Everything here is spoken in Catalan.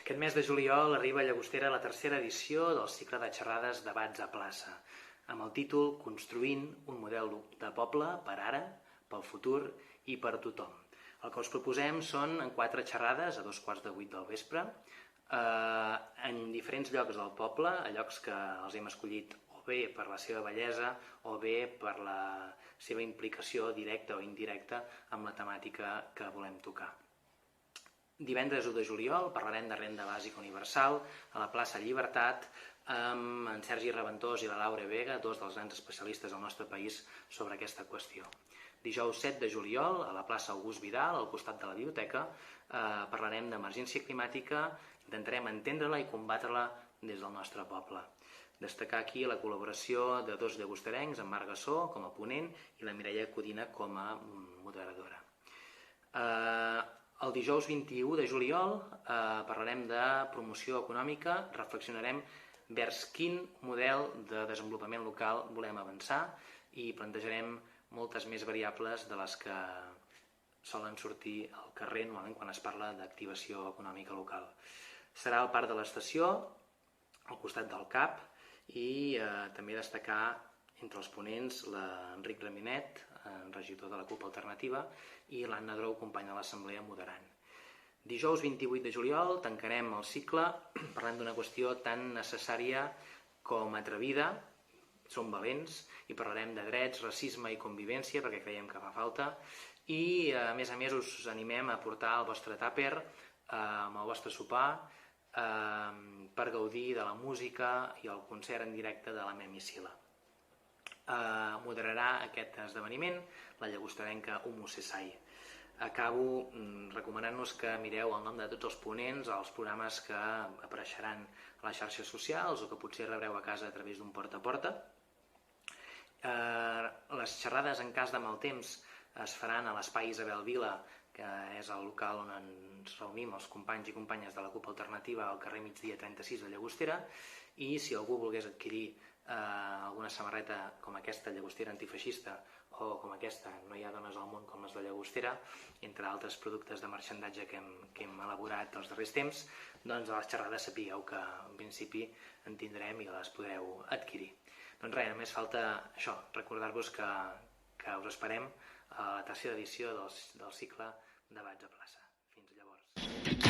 Aquest mes de juliol arriba a Llagostera la tercera edició del cicle de xerrades Debats a plaça, amb el títol Construint un model de poble per ara, pel futur i per tothom. El que us proposem són 4 xerrades a 2:15 del vespre, en diferents llocs del poble, a llocs que els hem escollit o bé per la seva bellesa o bé per la seva implicació directa o indirecta amb la temàtica que volem tocar. Divendres 1 de juliol parlarem de renda bàsica universal a la plaça Llibertat amb en Sergi Reventós i la Laura Vega, dos dels grans especialistes del nostre país sobre aquesta qüestió. Dijous 7 de juliol a la plaça August Vidal, al costat de la biblioteca, parlarem d'emergència climàtica, intentarem entendre-la i combatre-la des del nostre poble. Destacar aquí la col·laboració de 2 llagosterencs, en Marc Gassó com a ponent i la Mireia Codina com a moderadora. El dijous 21 de juliol parlarem de promoció econòmica, reflexionarem vers quin model de desenvolupament local volem avançar i plantejarem moltes més variables de les que solen sortir al carrer normalment quan es parla d'activació econòmica local. Serà al Parc de l'Estació, al costat del CAP, i també destacar entre els ponents l'Enric Raminet, regidor de la CUP Alternativa, i l'Anna Drou, companya de l'Assemblea, moderant. Dijous 28 de juliol tancarem el cicle parlant d'una qüestió tan necessària com atrevida, som valents, i parlarem de drets, racisme i convivència, perquè creiem que fa falta, i a més us animem a portar el vostre tàper amb el vostre sopar per gaudir de la música i el concert en directe de la Memisila. Moderarà aquest esdeveniment la llagosterenca Humo Sesai. Acabo recomanant-nos que mireu el nom de tots els ponents als programes que apareixeran a les xarxes socials o que potser rebreu a casa a través d'un porta a porta. Les xerrades, en cas de mal temps, es faran a l'Espai Isabel Vila, que és el local on ens reunim els companys i companyes de la CUP Alternativa al carrer Migdia 36 de Llagostera, i si algú volgués adquirir alguna samarreta com aquesta, llagostera antifeixista, o com aquesta, no hi ha dones al món com les de Llagostera, entre altres productes de marxandatge que hem elaborat els darrers temps, doncs a les xerrades sapigueu que en principi en tindrem i les podreu adquirir. Doncs res, només falta això, recordar-vos que us esperem a la tercera edició del cicle Debats a plaça. Fins llavors.